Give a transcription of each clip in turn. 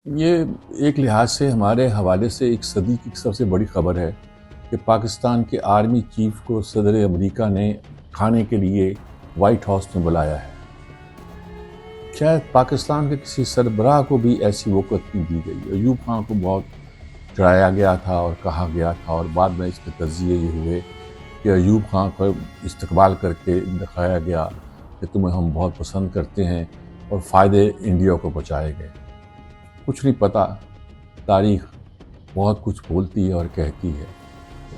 یہ ایک لحاظ سے ہمارے حوالے سے ایک صدی کی سب سے بڑی خبر ہے کہ پاکستان کے آرمی چیف کو صدر امریکہ نے کھانے کے لیے وائٹ ہاؤس میں بلایا ہے۔ شاید پاکستان کے کسی سربراہ کو بھی ایسی وقت نہیں دی گئی۔ ایوب خان کو بہت چڑھایا گیا تھا اور کہا گیا تھا، اور بعد میں اس کے تجزیے یہ ہوئے کہ ایوب خان کو استقبال کر کے دکھایا گیا کہ تمہیں ہم بہت پسند کرتے ہیں، اور فائدے انڈیا کو پہنچائے گئے۔ کچھ نہیں پتہ، تاریخ بہت کچھ بولتی ہے اور کہتی ہے۔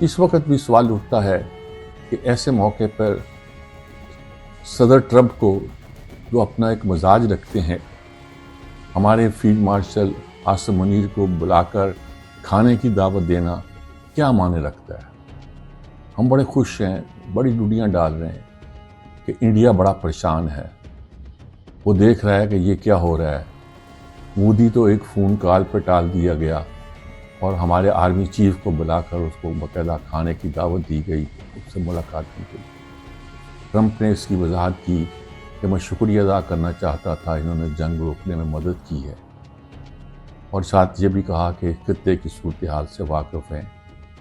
اس وقت بھی سوال اٹھتا ہے کہ ایسے موقع پر صدر ٹرمپ کو، جو اپنا ایک مزاج رکھتے ہیں، ہمارے فیلڈ مارشل عاصم منیر کو بلا کر کھانے کی دعوت دینا کیا معنی رکھتا ہے؟ ہم بڑے خوش ہیں، بڑی ڈوڈیاں ڈال رہے ہیں کہ انڈیا بڑا پریشان ہے، وہ دیکھ رہا ہے کہ یہ کیا ہو رہا ہے۔ مودی تو ایک فون کال پہ ٹال دیا گیا، اور ہمارے آرمی چیف کو بلا کر اس کو باقاعدہ کھانے کی دعوت دی گئی، اس سے ملاقات کی گئی۔ ٹرمپ نے اس کی وضاحت کی کہ میں شکریہ ادا کرنا چاہتا تھا، انہوں نے جنگ روکنے میں مدد کی ہے، اور ساتھ یہ بھی کہا کہ خطے کی صورتحال سے واقف ہیں،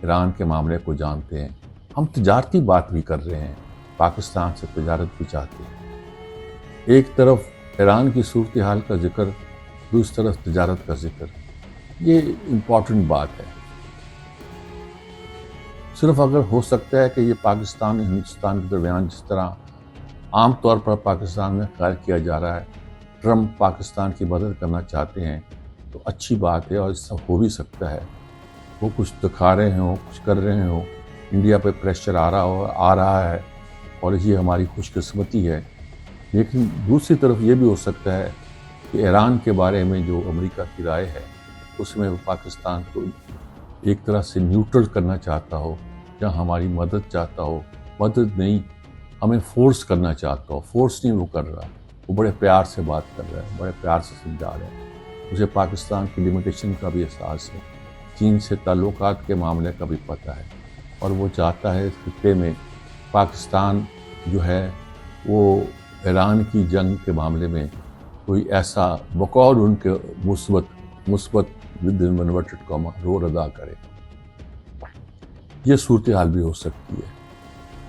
ایران کے معاملے کو جانتے ہیں۔ ہم تجارتی بات بھی کر رہے ہیں، پاکستان سے تجارت بھی چاہتے ہیں۔ ایک طرف ایران کی صورتحال کا ذکر، دوسری طرف تجارت کا ذکر، یہ امپورٹنٹ بات ہے۔ صرف اگر ہو سکتا ہے کہ یہ پاکستان اور ہندوستان کے درمیان جس طرح عام طور پر پاکستان میں خیال کیا جا رہا ہے، ٹرمپ پاکستان کی مدد کرنا چاہتے ہیں، تو اچھی بات ہے، اور اس سے ہو بھی سکتا ہے۔ وہ کچھ دکھا رہے ہوں، کچھ کر رہے ہوں، انڈیا پہ پریشر آ رہا ہے، اور یہ ہماری خوش قسمتی ہے۔ لیکن دوسری طرف یہ بھی ہو سکتا ہے کہ ایران کے بارے میں جو امریکہ کی رائے ہے، اس میں وہ پاکستان کو ایک طرح سے نیوٹرل کرنا چاہتا ہو، یا ہماری مدد چاہتا ہو، مدد نہیں، ہمیں فورس کرنا چاہتا ہو۔ فورس نہیں وہ کر رہا، وہ بڑے پیار سے بات کر رہا ہے، بڑے پیار سے سمجھا رہا ہے۔ اسے پاکستان کی لمیٹیشن کا بھی احساس ہے، چین سے تعلقات کے معاملے کا بھی پتہ ہے، اور وہ چاہتا ہے اس خطے میں پاکستان جو ہے وہ ایران کی جنگ کے معاملے میں کوئی ایسا بقول ان کے مثبت ودن انورٹڈ کاما رول ادا کرے۔ یہ صورتحال بھی ہو سکتی ہے۔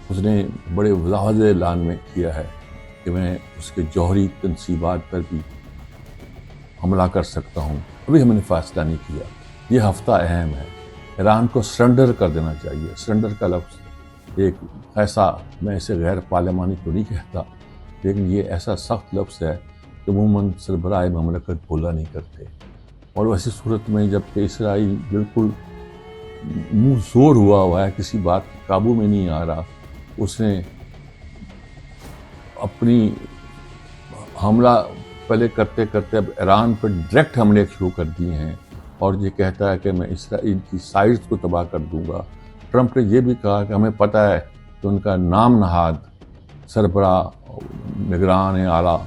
اس نے بڑے واضح اعلان میں کیا ہے کہ میں اس کے جوہری تنصیبات پر بھی حملہ کر سکتا ہوں۔ ابھی ہم نے فیصلہ نہیں کیا، یہ ہفتہ اہم ہے۔ ایران کو سرنڈر کر دینا چاہیے۔ سرنڈر کا لفظ ایک ایسا، میں اسے غیر پارلیمانی تو نہیں کہتا، لیکن یہ ایسا سخت لفظ ہے کہ عموماً سربراہ مملکت بولا نہیں کرتے۔ اور ایسی صورت میں جب کہ اسرائیل بالکل منہ زور ہوا ہے، کسی بات کے قابو میں نہیں آ رہا، اس نے اپنی حملہ پہلے کرتے کرتے اب ایران پر ڈائریکٹ حملے شروع کر دیے ہیں، اور یہ کہتا ہے کہ میں اسرائیل کی سائٹس کو تباہ کر دوں گا۔ ٹرمپ نے یہ بھی کہا کہ ہمیں پتہ ہے کہ ان کا نام نہاد سربراہ، نگران اعلیٰ،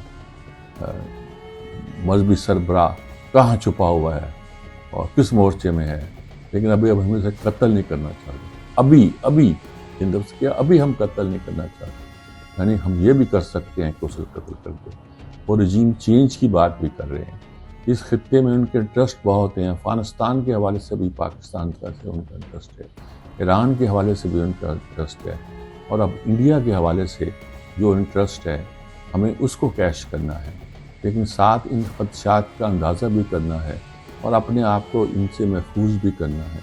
مذہبی سربراہ کہاں چھپا ہوا ہے اور کس مورچے میں ہے، لیکن ابھی ہم اسے قتل نہیں کرنا چاہتے۔ ابھی ہم قتل نہیں کرنا چاہتے، یعنی ہم یہ بھی کر سکتے ہیں کہ اسے قتل کر دیں۔ وہ رجیم چینج کی بات بھی کر رہے ہیں۔ اس خطے میں ان کے انٹرسٹ بہت ہیں۔ افغانستان کے حوالے سے بھی پاکستان کا سے ان کا انٹرسٹ ہے، ایران کے حوالے سے بھی ان کا انٹرسٹ ہے، اور اب انڈیا کے حوالے سے جو انٹرسٹ ہے، ہمیں اس کو کیش کرنا ہے، لیکن ساتھ ان خدشات کا اندازہ بھی کرنا ہے، اور اپنے آپ کو ان سے محفوظ بھی کرنا ہے۔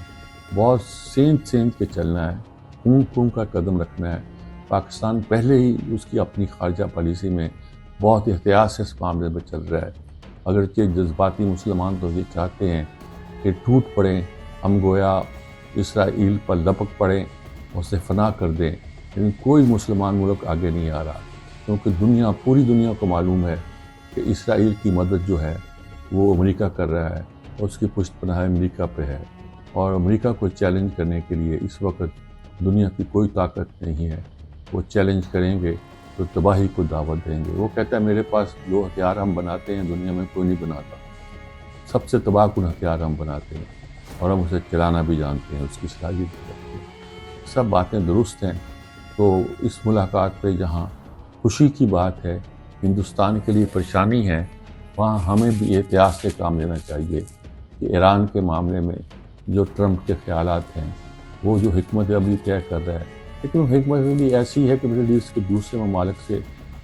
بہت سینچ کے چلنا ہے، اونگ کا قدم رکھنا ہے۔ پاکستان پہلے ہی اس کی اپنی خارجہ پالیسی میں بہت احتیاط سے اس معاملے میں چل رہا ہے۔ اگرچہ جذباتی مسلمان تو یہ چاہتے ہیں کہ ٹوٹ پڑیں، ہم گویا اسرائیل پر لپک پڑیں، اسے فنا کر دیں، لیکن کوئی مسلمان ملک آگے نہیں آ رہا، کیونکہ پوری دنیا کو معلوم ہے کہ اسرائیل کی مدد جو ہے وہ امریکہ کر رہا ہے، اور اس کی پشت پناہ امریکہ پہ ہے، اور امریکہ کو چیلنج کرنے کے لیے اس وقت دنیا کی کوئی طاقت نہیں ہے۔ وہ چیلنج کریں گے تو تباہی کو دعوت دیں گے۔ وہ کہتا ہے میرے پاس جو ہتھیار ہم بناتے ہیں دنیا میں کوئی نہیں بناتا، سب سے تباہ کن ہتھیار ہم بناتے ہیں، اور ہم اسے چلانا بھی جانتے ہیں، اس کی صلاحیت بھی رکھتے ہیں۔ سب باتیں درست ہیں۔ تو اس ملاقات پہ جہاں خوشی کی بات ہے، ہندوستان کے لیے پریشانی ہے، وہاں ہمیں بھی احتیاط سے کام لینا چاہیے کہ ایران کے معاملے میں جو ٹرمپ کے خیالات ہیں وہ جو حکمت عملی طے کر رہا ہے، لیکن وہ حکمت عملی ایسی ہے کہ مڈل ایسٹ کے دوسرے ممالک سے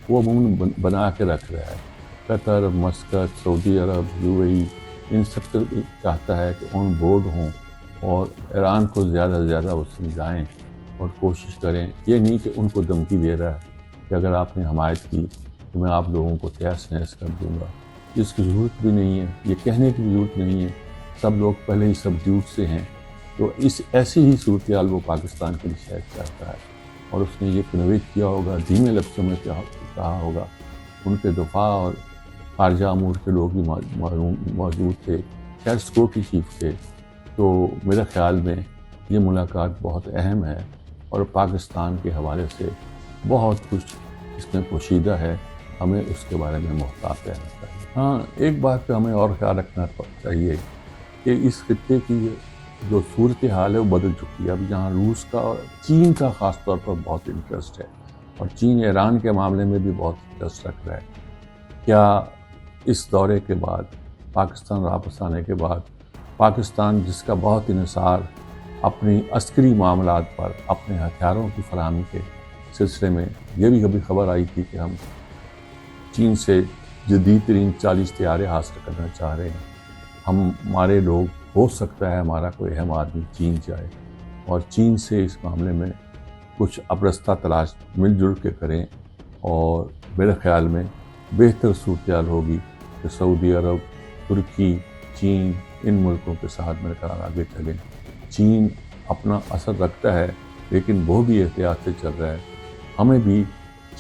وہ عموماً بنا کے رکھ رہا ہے۔ قطر، مسقط، سعودی عرب، UAE ان سب کو چاہتا ہے کہ آن بورڈ ہوں اور ایران کو زیادہ سے زیادہ وہ سمجھائیں اور کوشش کریں۔ یہ نہیں کہ ان کو دھمکی دے رہا ہے کہ اگر آپ نے حمایت کی تو میں آپ لوگوں کو تہس نہس کر دوں گا۔ اس کی ضرورت بھی نہیں ہے، یہ کہنے کی بھی ضرورت نہیں ہے، سب لوگ پہلے ہی سبڈیوٹ سے ہیں۔ تو ایسی ہی صورتحال وہ پاکستان کے لیے شاید چاہتا ہے، اور اس نے یہ کنوے کیا ہوگا، دھیمے لفظوں میں کہا ہوگا۔ ان کے دفاع اور خارجہ امور کے لوگ بھی موجود تھے، خیر سیکورٹی چیف تھے۔ تو میرے خیال میں یہ ملاقات بہت اہم ہے اور پاکستان کے حوالے سے بہت کچھ اس میں پوشیدہ ہے، ہمیں اس کے بارے میں محتاط رہنا چاہیے۔ ہاں، ایک بات پہ ہمیں اور خیال رکھنا چاہیے کہ اس خطے کی جو صورتحال ہے وہ بدل چکی ہے۔ اب جہاں روس کا اور چین کا خاص طور پر بہت انٹرسٹ ہے، اور چین ایران کے معاملے میں بھی بہت انٹرسٹ رکھ رہا ہے، کیا اس دورے کے بعد، پاکستان واپس آنے کے بعد، پاکستان جس کا بہت انحصار اپنی عسکری معاملات پر، اپنے ہتھیاروں کی فراہمی کے سلسلے میں، یہ بھی کبھی خبر آئی تھی کہ ہم چین سے جدید ترین 40 طیارے حاصل کرنا چاہ رہے ہیں۔ ہمارے لوگ، ہو سکتا ہے ہمارا کوئی اہم آدمی چین جائے اور چین سے اس معاملے میں کچھ اب رستہ تلاش مل جل کے کریں، اور میرے خیال میں بہتر صورتحال ہوگی کہ سعودی عرب، ترکی، چین ان ملکوں کے ساتھ مل کر آگے چلیں۔ چین اپنا اثر رکھتا ہے لیکن وہ بھی احتیاط سے چل رہا ہے، ہمیں بھی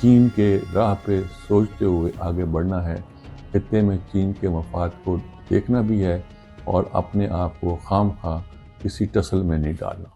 چین کے راہ پہ سوچتے ہوئے آگے بڑھنا ہے۔ خطے میں چین کے مفاد کو دیکھنا بھی ہے اور اپنے آپ کو خام خواہ کسی ٹسل میں نہیں ڈالنا۔